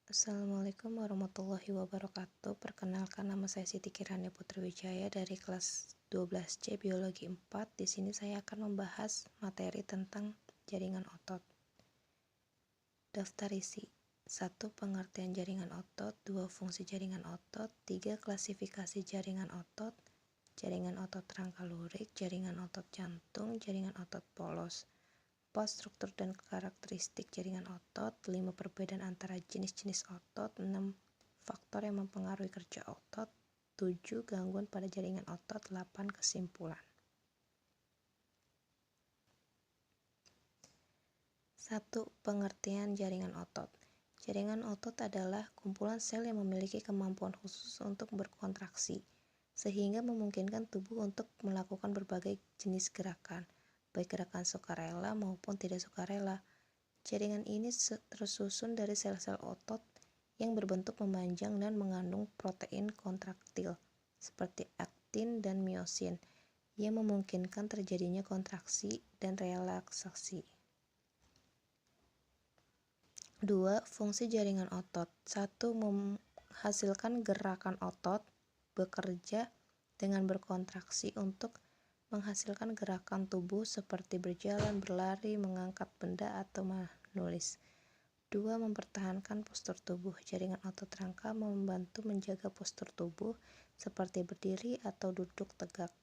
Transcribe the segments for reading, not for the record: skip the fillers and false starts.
Assalamualaikum warahmatullahi wabarakatuh. Perkenalkan, nama saya Siti Kirani Putri Wijaya dari kelas 12C Biologi 4. Di sini saya akan membahas materi tentang jaringan otot. Daftar isi. 1. Pengertian jaringan otot. 2. Fungsi jaringan otot. 3. Klasifikasi jaringan otot. Jaringan otot rangka lurik, jaringan otot jantung, jaringan otot polos. 4. Struktur dan karakteristik jaringan otot. 5. Perbedaan antara jenis-jenis otot. 6. Faktor yang mempengaruhi kerja otot. 7. Gangguan pada jaringan otot. 8. Kesimpulan. 1. Pengertian jaringan otot. Jaringan otot adalah kumpulan sel yang memiliki kemampuan khusus untuk berkontraksi, sehingga memungkinkan tubuh untuk melakukan berbagai jenis gerakan, baik gerakan sukarela maupun tidak sukarela. Jaringan ini tersusun dari sel-sel otot yang berbentuk memanjang dan mengandung protein kontraktil seperti aktin dan miosin yang memungkinkan terjadinya kontraksi dan relaksasi. 2. Fungsi jaringan otot. 1. Menghasilkan gerakan otot bekerja dengan berkontraksi untuk menghasilkan gerakan tubuh seperti berjalan, berlari, mengangkat benda, atau menulis. 2. Mempertahankan postur tubuh. Jaringan otot rangka membantu menjaga postur tubuh seperti berdiri atau duduk tegak,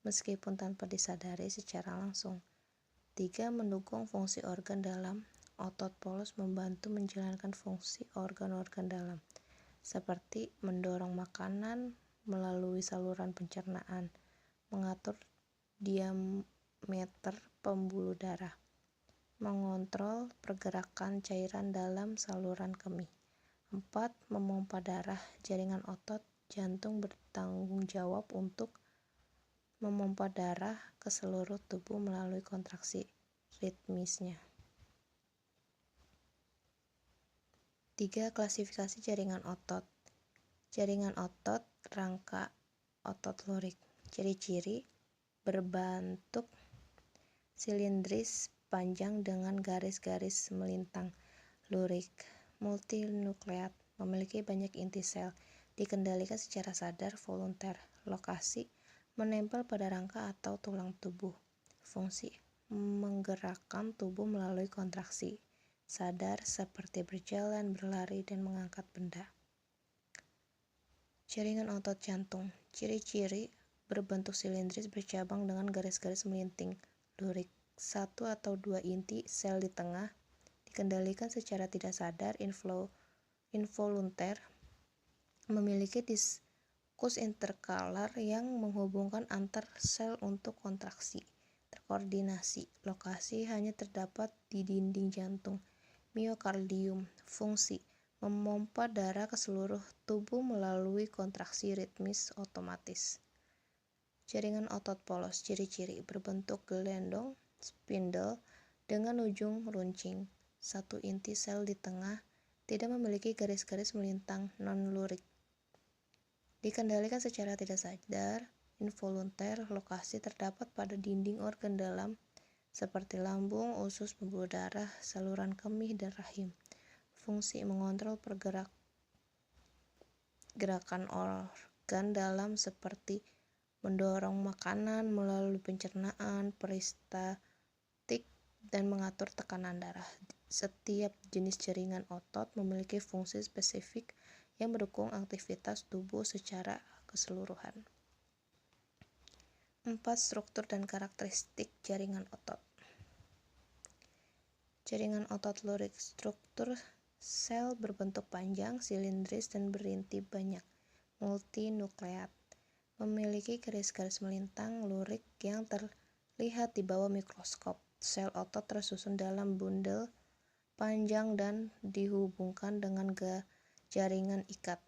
meskipun tanpa disadari secara langsung. 3. Mendukung fungsi organ dalam. Otot polos membantu menjalankan fungsi organ-organ dalam, seperti mendorong makanan melalui saluran pencernaan, mengatur diameter pembuluh darah, mengontrol pergerakan cairan dalam saluran kemih. 4. Memompa darah. Jaringan otot jantung bertanggung jawab untuk memompa darah ke seluruh tubuh melalui kontraksi ritmisnya. 3. Klasifikasi jaringan otot. Jaringan otot rangka otot lurik. Ciri-ciri: berbentuk silindris panjang dengan garis-garis melintang. Lurik, multinukleat, memiliki banyak inti sel, dikendalikan secara sadar volunter. Lokasi: menempel pada rangka atau tulang tubuh. Fungsi: menggerakkan tubuh melalui kontraksi sadar seperti berjalan, berlari, dan mengangkat benda. Jaringan otot jantung. Ciri-ciri: berbentuk silindris bercabang dengan garis-garis melinting. Lurik, 1 atau 2 inti sel di tengah, dikendalikan secara tidak sadar involunter, memiliki diskus interkalar yang menghubungkan antar sel untuk kontraksi terkoordinasi. Lokasi: hanya terdapat di dinding jantung. Miokardium. Fungsi: memompa darah ke seluruh tubuh melalui kontraksi ritmis otomatis. Jaringan otot polos. Ciri-ciri: berbentuk gelendong spindle dengan ujung runcing. 1 inti sel di tengah, tidak memiliki garis-garis melintang, non-lurik. Dikendalikan secara tidak sadar involunter. Lokasi: terdapat pada dinding organ dalam seperti lambung, usus, pembuluh darah, saluran kemih, dan rahim. Fungsi: mengontrol gerakan organ dalam seperti mendorong makanan melalui pencernaan, peristaltik, dan mengatur tekanan darah. Setiap jenis jaringan otot memiliki fungsi spesifik yang mendukung aktivitas tubuh secara keseluruhan. 4. Struktur dan karakteristik jaringan otot. Jaringan otot lurik. Struktur: sel berbentuk panjang, silindris, dan berinti banyak, multinukleat, memiliki garis-garis melintang lurik yang terlihat di bawah mikroskop. Sel otot tersusun dalam bundel panjang dan dihubungkan dengan jaringan ikat.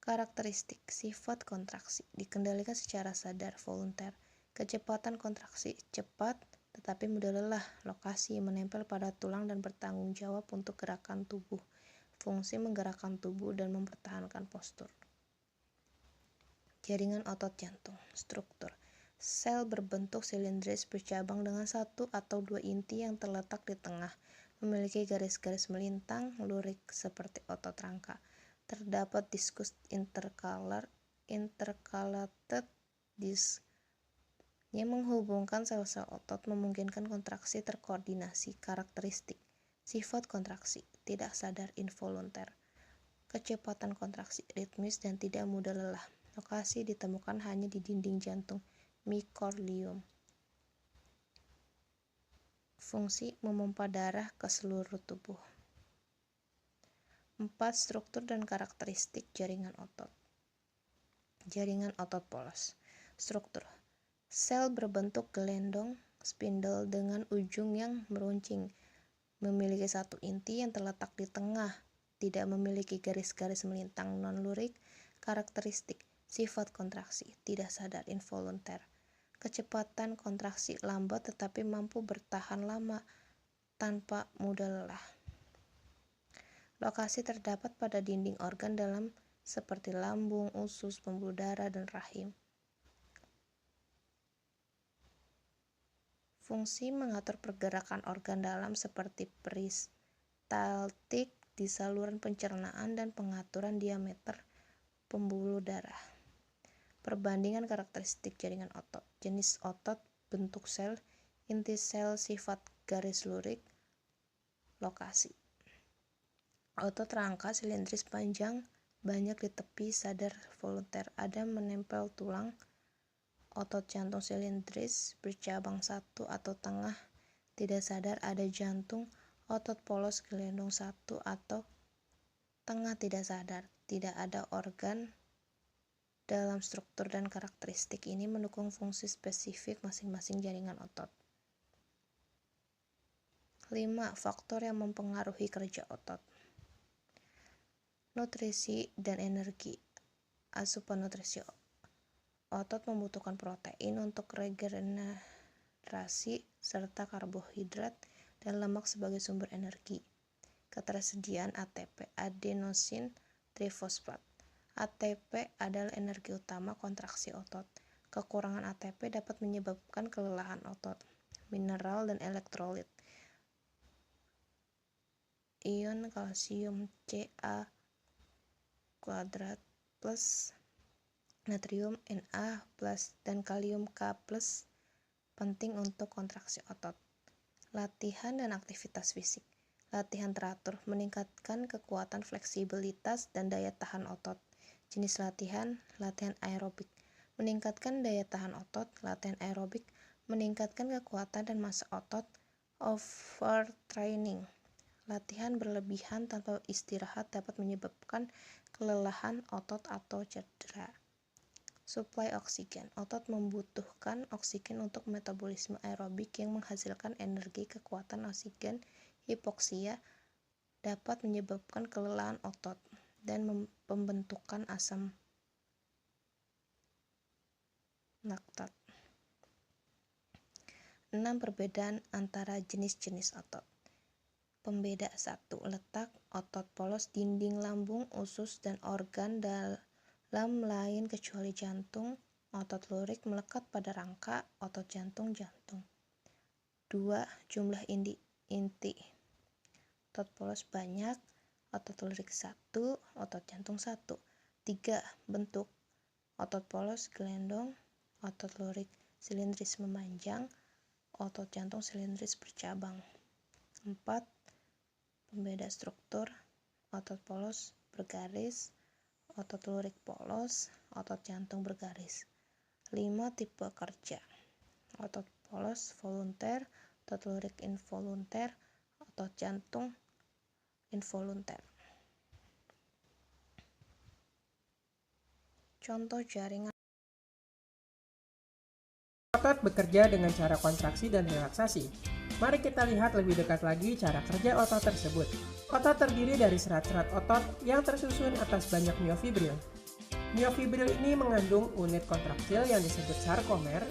Karakteristik: sifat kontraksi, dikendalikan secara sadar volunter. Kecepatan kontraksi: cepat tetapi mudah lelah. Lokasi: menempel pada tulang dan bertanggung jawab untuk gerakan tubuh. Fungsi: menggerakkan tubuh dan mempertahankan postur. Jaringan otot jantung. Struktur: sel berbentuk silindris bercabang dengan 1 atau 2 inti yang terletak di tengah. memiliki garis-garis melintang lurik seperti otot rangka. Terdapat diskus intercalated disc yang menghubungkan sel-sel otot, memungkinkan kontraksi terkoordinasi. Karakteristik sifat kontraksi tidak sadar involunter, kecepatan kontraksi ritmis dan tidak mudah lelah. Lokasi ditemukan hanya di dinding jantung myocardium. Fungsi memompa darah ke seluruh tubuh. 4. Struktur dan karakteristik jaringan otot. Jaringan otot polos. Struktur. Sel berbentuk gelendong spindle dengan ujung yang meruncing, memiliki satu inti yang terletak di tengah, tidak memiliki garis-garis melintang non-lurik. Karakteristik sifat kontraksi tidak sadar involunter, kecepatan kontraksi lambat tetapi mampu bertahan lama tanpa mudah lelah. Lokasi terdapat pada dinding organ dalam seperti lambung, usus, pembuluh darah, dan rahim. Fungsi mengatur pergerakan organ dalam seperti peristaltik di saluran pencernaan dan pengaturan diameter pembuluh darah. Perbandingan karakteristik jaringan otot. Jenis otot, bentuk sel, inti sel, sifat garis lurik, lokasi. Otot rangka silindris panjang, banyak di tepi, sadar volunteer, ada menempel tulang. Otot jantung silindris bercabang satu atau tengah, tidak sadar, ada jantung. Otot polos gelendong satu atau tengah, tidak sadar, tidak ada organ. Dalam struktur dan karakteristik ini mendukung fungsi spesifik masing-masing jaringan otot. 5. Faktor yang mempengaruhi kerja otot. Nutrisi dan energi. Asupan nutrisi. Otot membutuhkan protein untuk regenerasi serta karbohidrat dan lemak sebagai sumber energi. Ketersediaan ATP, adenosin trifosfat. ATP adalah energi utama kontraksi otot. Kekurangan ATP dapat menyebabkan kelelahan otot. Mineral dan elektrolit. Ion kalsium Ca kuadrat plus natrium Na plus dan kalium K plus penting untuk kontraksi otot. Latihan dan aktivitas fisik. Latihan teratur meningkatkan kekuatan, fleksibilitas, dan daya tahan otot. Jenis latihan, latihan aerobik meningkatkan daya tahan otot. Latihan aerobik meningkatkan kekuatan dan massa otot. Overtraining, latihan berlebihan tanpa istirahat dapat menyebabkan kelelahan otot atau cedera. Suplai oksigen. Otot membutuhkan oksigen untuk metabolisme aerobik yang menghasilkan energi. Kekuatan oksigen hipoksia dapat menyebabkan kelelahan otot dan pembentukan asam laktat. 6. Perbedaan antara jenis-jenis otot. Pembeda 1. Letak otot polos dinding lambung, usus, dan organ dalam lain kecuali jantung. Otot lurik melekat pada rangka otot jantung. 2. Jumlah inti. Otot polos banyak, otot lurik 1, otot jantung 1. 3. Bentuk. Otot polos gelendong, otot lurik silindris memanjang, otot jantung silindris bercabang. 4. Pembeda struktur. Otot polos bergaris, otot lurik polos, otot jantung bergaris. 5. Tipe kerja. Otot polos volunteer, otot lurik involunteer, otot jantung involunteer. Contoh jaringan otot bekerja dengan cara kontraksi dan relaksasi. Mari kita lihat lebih dekat lagi cara kerja otot tersebut. Otot terdiri dari serat-serat otot yang tersusun atas banyak miofibril. Miofibril ini mengandung unit kontraktil yang disebut sarkomer,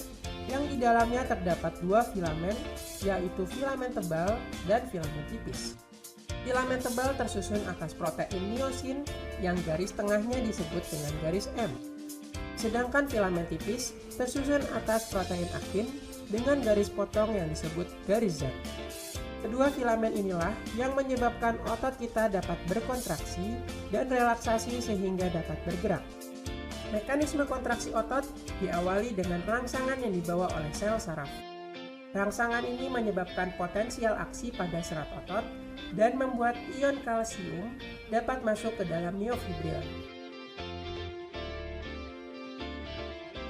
yang di dalamnya terdapat dua filamen, yaitu filamen tebal dan filamen tipis. Filamen tebal tersusun atas protein miosin yang garis tengahnya disebut dengan garis M. Sedangkan filamen tipis tersusun atas protein aktin dengan garis potong yang disebut garis Z. Kedua filamen inilah yang menyebabkan otot kita dapat berkontraksi dan relaksasi sehingga dapat bergerak. Mekanisme kontraksi otot diawali dengan rangsangan yang dibawa oleh sel saraf. Rangsangan ini menyebabkan potensial aksi pada serat otot dan membuat ion kalsium dapat masuk ke dalam miofibril.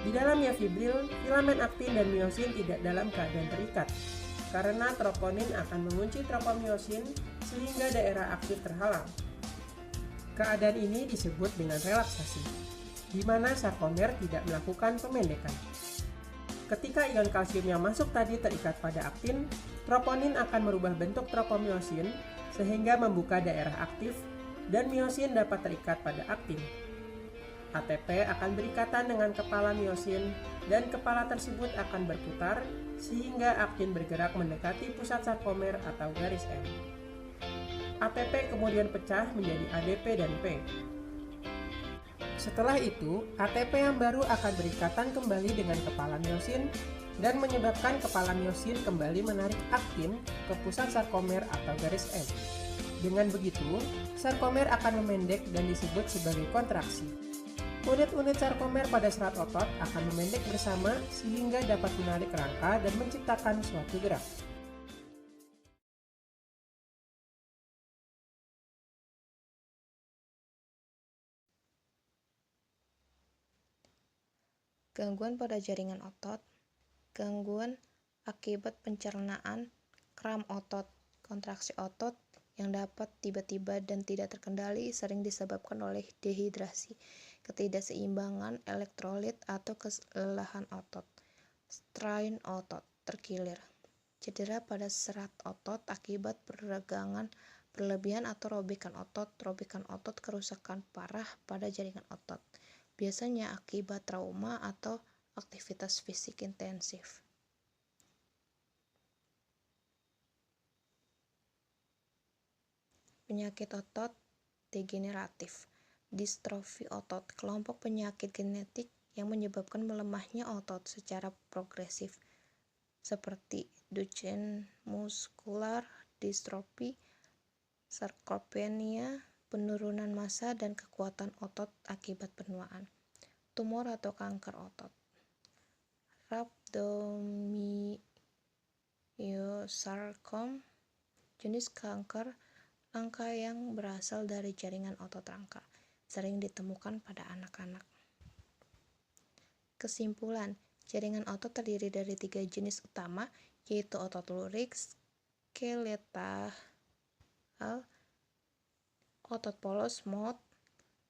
Di dalam miofibril, filamen aktin dan miosin tidak dalam keadaan terikat, karena troponin akan mengunci tropomiosin sehingga daerah aktif terhalang. Keadaan ini disebut dengan relaksasi, di mana sarkomer tidak melakukan pemendekan. Ketika ion kalsium yang masuk tadi terikat pada aktin, troponin akan merubah bentuk tropomiosin sehingga membuka daerah aktif dan miosin dapat terikat pada aktin. ATP akan berikatan dengan kepala miosin dan kepala tersebut akan berputar sehingga aktin bergerak mendekati pusat sarkomer atau garis M. ATP kemudian pecah menjadi ADP dan P. Setelah itu, ATP yang baru akan berikatan kembali dengan kepala miosin dan menyebabkan kepala miosin kembali menarik aktin ke pusat sarkomer atau garis M. Dengan begitu, sarkomer akan memendek dan disebut sebagai kontraksi. Unit-unit sarkomer pada serat otot akan memendek bersama sehingga dapat menarik rangka dan menciptakan suatu gerak. Gangguan pada jaringan otot, gangguan akibat pencernaan, kram otot, kontraksi otot yang dapat tiba-tiba dan tidak terkendali sering disebabkan oleh dehidrasi, ketidakseimbangan elektrolit atau kelelahan otot, strain otot, terkilir, cedera pada serat otot akibat peregangan berlebihan atau robekan otot, kerusakan parah pada jaringan otot, biasanya akibat trauma atau aktivitas fisik intensif. Penyakit otot degeneratif, distrofi otot, kelompok penyakit genetik yang menyebabkan melemahnya otot secara progresif, seperti Duchenne muscular dystrophy, sarkopenia, penurunan massa dan kekuatan otot akibat penuaan, tumor atau kanker otot, rhabdomyosarcoma, jenis kanker rangka yang berasal dari jaringan otot rangka, sering ditemukan pada anak-anak. Kesimpulan, jaringan otot terdiri dari 3 jenis utama, yaitu otot lurik, skeletal, otot polos, mood,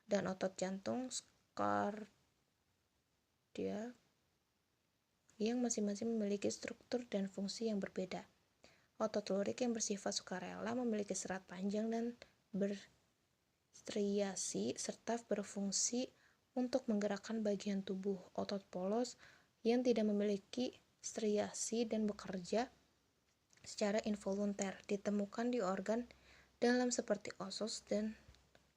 dan otot jantung, kardiak, yang masing-masing memiliki struktur dan fungsi yang berbeda. Otot lurik yang bersifat sukarela memiliki serat panjang dan berstriasi serta berfungsi untuk menggerakkan bagian tubuh. Otot polos yang tidak memiliki striasi dan bekerja secara involunter ditemukan di organ dalam seperti usus dan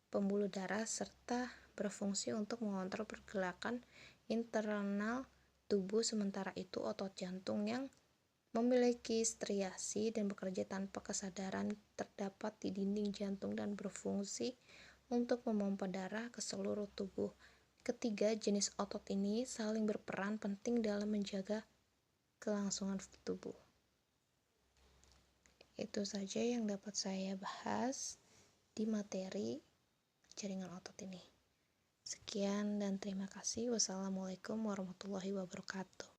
pembuluh darah serta berfungsi untuk mengontrol pergerakan internal tubuh. Sementara itu, otot jantung yang memiliki striasi dan bekerja tanpa kesadaran terdapat di dinding jantung dan berfungsi untuk memompa darah ke seluruh tubuh. Ketiga jenis otot ini saling berperan penting dalam menjaga kelangsungan tubuh. Itu saja yang dapat saya bahas di materi jaringan otot ini. Sekian dan terima kasih. Wassalamualaikum warahmatullahi wabarakatuh.